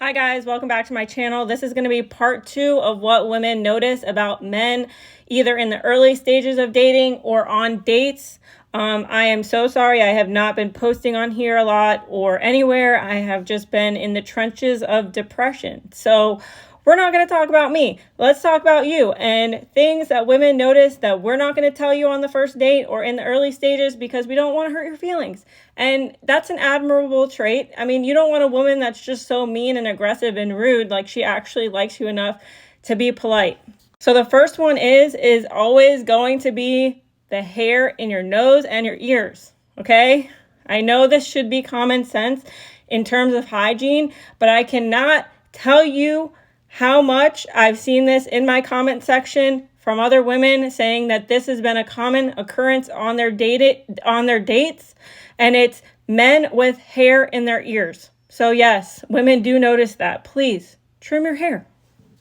Hi guys, welcome back to my channel. This is going to be part 2 of what women notice about men, either in the early stages of dating or on dates. I am so sorry I have not been posting on here a lot or anywhere. I have just been in the trenches of depression. So we're not going to talk about me. Let's talk about you and things that women notice that we're not going to tell you on the first date or in the early stages because we don't want to hurt your feelings. And that's an admirable trait. I mean, you don't want a woman that's just so mean and aggressive and rude, like she actually likes you enough to be polite. So the first one is always going to be the hair in your nose and your ears, okay? I know this should be common sense in terms of hygiene, but I cannot tell you how much I've seen this in my comment section from other women saying that this has been a common occurrence on their dates, and it's men with hair in their ears. So yes, women do notice that. Please trim your hair.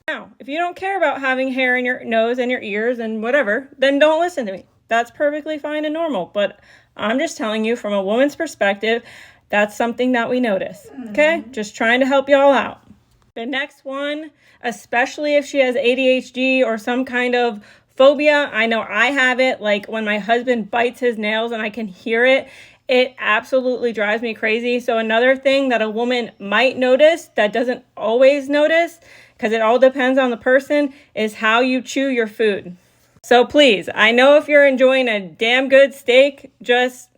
Now, if you don't care about having hair in your nose and your ears and whatever, then don't listen to me. That's perfectly fine and normal, but I'm just telling you from a woman's perspective, that's something that we notice, okay? Just trying to help y'all out. The next one, especially if she has ADHD or some kind of phobia, I know I have it, like when my husband bites his nails and I can hear it, it absolutely drives me crazy. So another thing that a woman might notice that doesn't always notice, because it all depends on the person, is how you chew your food. So please, I know if you're enjoying a damn good steak, just,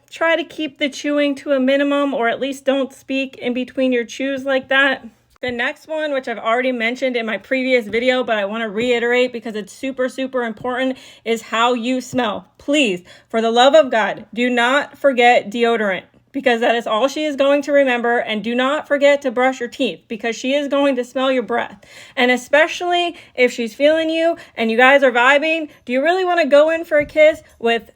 try to keep the chewing to a minimum, or at least don't speak in between your chews like that. The next one, which I've already mentioned in my previous video, but I want to reiterate because it's super, super important, is how you smell. Please, for the love of God, do not forget deodorant, because that is all she is going to remember. And do not forget to brush your teeth, because she is going to smell your breath. And especially if she's feeling you and you guys are vibing, do you really want to go in for a kiss with,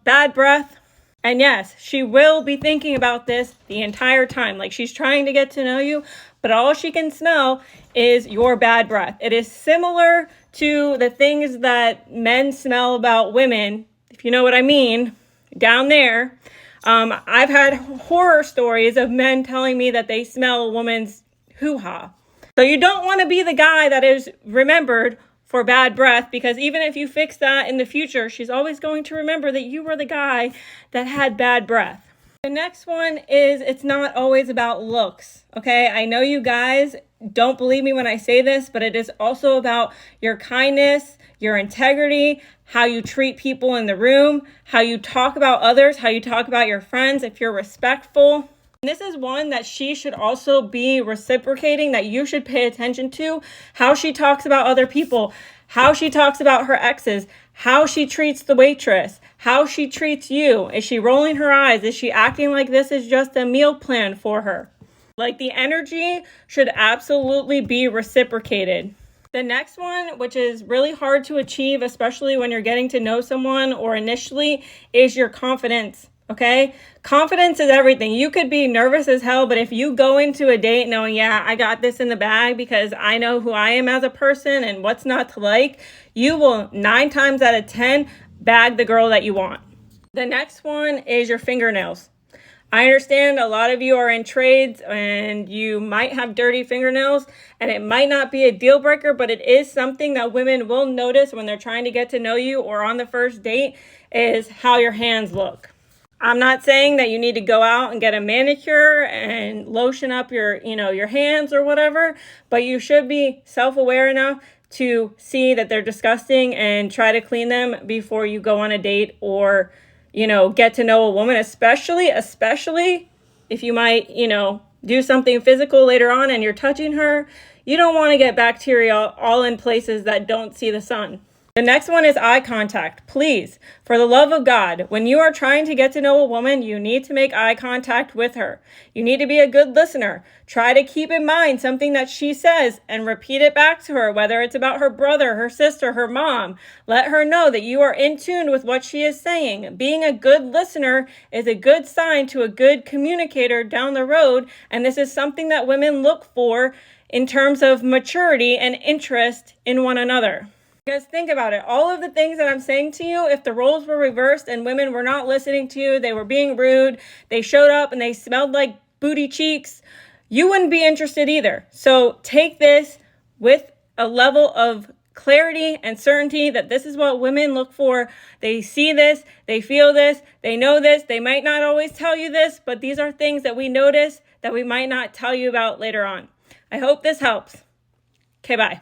bad breath? And yes, she will be thinking about this the entire time. Like, she's trying to get to know you, but all she can smell is your bad breath. It is similar to the things that men smell about women, if you know what I mean, down there. I've had horror stories of men telling me that they smell a woman's hoo-ha. So you don't want to be the guy that is remembered for bad breath, because even if you fix that in the future, she's always going to remember that you were the guy that had bad breath. The next one is it's not always about looks, okay? I know you guys don't believe me when I say this, but it is also about your kindness, your integrity, how you treat people in the room, how you talk about others, how you talk about your friends, if you're respectful. And this is one that she should also be reciprocating, that you should pay attention to, how she talks about other people, how she talks about her exes, how she treats the waitress, how she treats you. Is she rolling her eyes? Is she acting like this is just a meal plan for her? Like, the energy should absolutely be reciprocated. The next one, which is really hard to achieve, especially when you're getting to know someone or initially, is your confidence. Okay? Confidence is everything. You could be nervous as hell, but if you go into a date knowing, yeah, I got this in the bag because I know who I am as a person and what's not to like, you will 9 times out of 10 bag the girl that you want. The next one is your fingernails. I understand a lot of you are in trades and you might have dirty fingernails, and it might not be a deal breaker, but it is something that women will notice when they're trying to get to know you or on the first date, is how your hands look. I'm not saying that you need to go out and get a manicure and lotion up your hands or whatever, but you should be self-aware enough to see that they're disgusting and try to clean them before you go on a date or, get to know a woman, especially if you might, do something physical later on and you're touching her. You don't want to get bacteria all in places that don't see the sun. The next one is eye contact. Please, for the love of God, when you are trying to get to know a woman, you need to make eye contact with her. You need to be a good listener. Try to keep in mind something that she says and repeat it back to her, whether it's about her brother, her sister, her mom. Let her know that you are in tune with what she is saying. Being a good listener is a good sign to a good communicator down the road, and this is something that women look for in terms of maturity and interest in one another. Because think about it, all of the things that I'm saying to you, if the roles were reversed and women were not listening to you, they were being rude, they showed up and they smelled like booty cheeks, you wouldn't be interested either. So take this with a level of clarity and certainty that this is what women look for. They see this, they feel this, they know this. They might not always tell you this, but these are things that we notice that we might not tell you about later on. I hope this helps. Okay, bye.